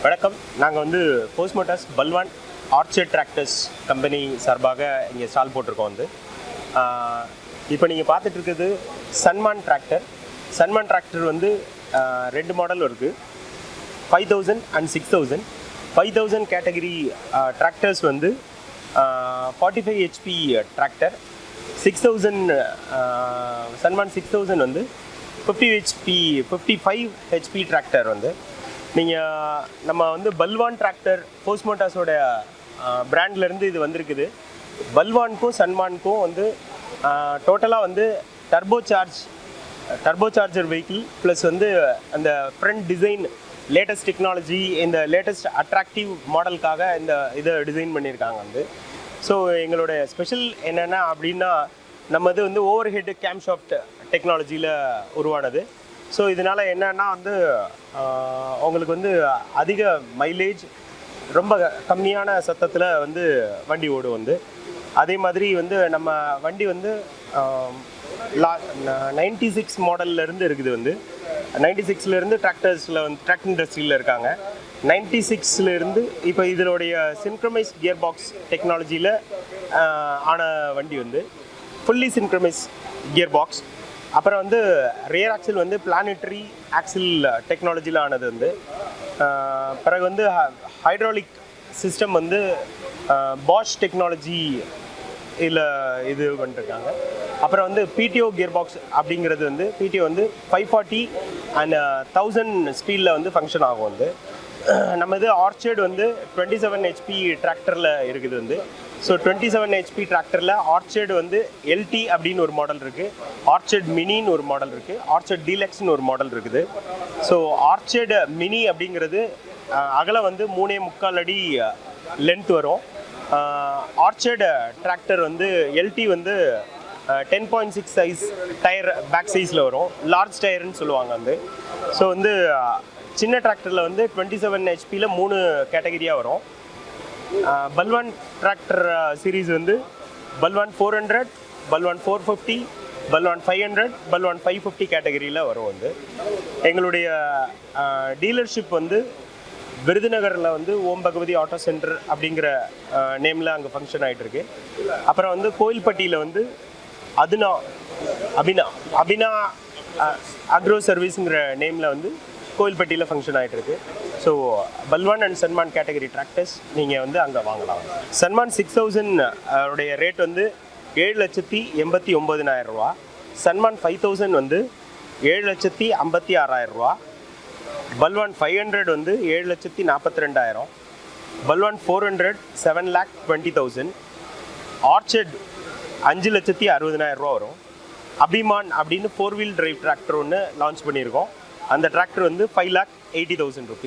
வணக்கம். நாங்கள் வந்து post Motors Balwan orchard tractors company சார்பாக இங்கே ஸ்டால் போட்டிருக்கோம். இப்போ நீங்கள் பார்த்துட்டு இருக்கிறது சன்மான் டிராக்டர். சன்மான் டிராக்டர் வந்து ரெண்டு மாடல் இருக்குது, 5000 அண்ட் 6000. 5000 கேட்டகரி டிராக்டர்ஸ் வந்து 45 HP டிராக்டர். 6000 சன்மான் 6000 வந்து 55 HP டிராக்டர். வந்து நீங்கள் நம்ம வந்து பல்வான் டிராக்டர் போஸ்ட் மோட்டார்ஸோட பிராண்ட்லேருந்து இது வந்திருக்குது. பல்வானுக்கும் சன்மானுக்கும் வந்து டோட்டலாக வந்து டர்போ சார்ஜர் வெஹிக்கிள் ப்ளஸ் வந்து அந்த ஃப்ரண்ட் டிசைன் லேட்டஸ்ட் டெக்னாலஜி, இந்த லேட்டஸ்ட் அட்ராக்டிவ் மாடலுக்காக இந்த இதை டிசைன் பண்ணியிருக்காங்க. வந்து ஸோ எங்களோட ஸ்பெஷல் என்னென்னா அப்படின்னா, நம்ம இது வந்து ஓவர் ஹெட் கேம் ஷாஃப்ட் டெக்னாலஜியில் உருவானது. ஸோ இதனால் என்னென்னா வந்து உங்களுக்கு வந்து அதிக மைலேஜ், ரொம்ப கம்மியான சத்தத்தில் வந்து வண்டி ஓடும். வந்து அதே மாதிரி வந்து நம்ம வண்டி வந்து 96 மாடல்லேருந்து இருக்குது. வந்து 96லேருந்து டிராக்டர்ஸில் வந்து டிராக்டர் இண்டஸ்ட்ரியில் இருக்காங்க. 96லேருந்து இப்போ இதனுடைய சின்க்ரமைஸ் கியர் பாக்ஸ் டெக்னாலஜியில் ஆன வண்டி வந்து ஃபுல்லி சின்க்ரமைஸ் கியர் பாக்ஸ். அப்புறம் வந்து ரியர் ஆக்சில் வந்து பிளானட்டரி ஆக்சில் டெக்னாலஜியில் ஆனது. வந்து பிறகு வந்து ஹைட்ராலிக் சிஸ்டம் வந்து பாஷ் டெக்னாலஜி இதில் இது பண்ணிருக்காங்க. அப்புறம் வந்து பிடிஓ கியர் பாக்ஸ் அப்படிங்கிறது வந்து பிடிஓ வந்து 540 அண்ட் 1000 ஸ்பீடில் வந்து ஃபங்க்ஷன் ஆகும். வந்து நம்ம இது ஆர்ச்சர்ட் வந்து 27 HP டிராக்டரில் இருக்குது. வந்து ஸோ 27 HP டிராக்டரில் ஆர்ச்சர்டு வந்து எல்டி அப்படின்னு ஒரு மாடல் இருக்குது, ஆர்ச்சர்ட் மினின்னு ஒரு மாடல் இருக்குது, ஆர்ச்சர்ட் டீலக்ஸ்னு ஒரு மாடல் இருக்குது. ஸோ ஆர்ச்சர்டு மினி அப்படிங்கிறது அகலம் வந்து 3.25 அடி லென்த் வரும். ஆர்ச்சர்டு டிராக்டர் வந்து எல்டி வந்து 10.6 சைஸ் டயர் பேக் சைஸில் வரும், லார்ஜ் டயர்னு சொல்லுவாங்க. வந்து ஸோ வந்து சின்ன டிராக்டரில் வந்து 27 HPயில் 3 கேட்டகரியாக வரும். பல்வான் டிராக்டர் சீரீஸ் வந்து பல்வான் 400, பல்வான் 450, பல்வான் 500, பல்வான் 550 கேட்டகரியில் வரும். வந்து எங்களுடைய டீலர்ஷிப் வந்து விருதுநகரில் வந்து ஓம் பகவதி ஆட்டோ சென்டர் அப்படிங்கிற நேமில் அங்கே ஃபங்க்ஷன் ஆகிட்டுருக்கு. அப்புறம் வந்து கோயில்பட்டியில் வந்து அபினா அக்ரோ சர்வீஸுங்கிற நேமில் வந்து கோயில்பட்டியில் ஃபங்க்ஷன் ஆகிட்டுருக்கு. So Balwan and Sanman category tractors நீங்கள் வந்து அங்கே வாங்கலாம். சன்மான் 6000 உடைய ரேட் வந்து 7,89,000 ரூபா. சன்மான் 5000 வந்து 7,56,000 ரூபா. பல்வான் 500 வந்து 7,42,000. பல்வான் 400 7,20,000. ஆர்ச்சர்ட் 5,60,000 ரூபா வரும். அபிமான் அப்படின்னு 4 வீல் டிரைவ் டிராக்டர் ஒன்று லான்ச் பண்ணியிருக்கோம். அந்த டிராக்டர் வந்து 5,80,000 ரூபீஸ்.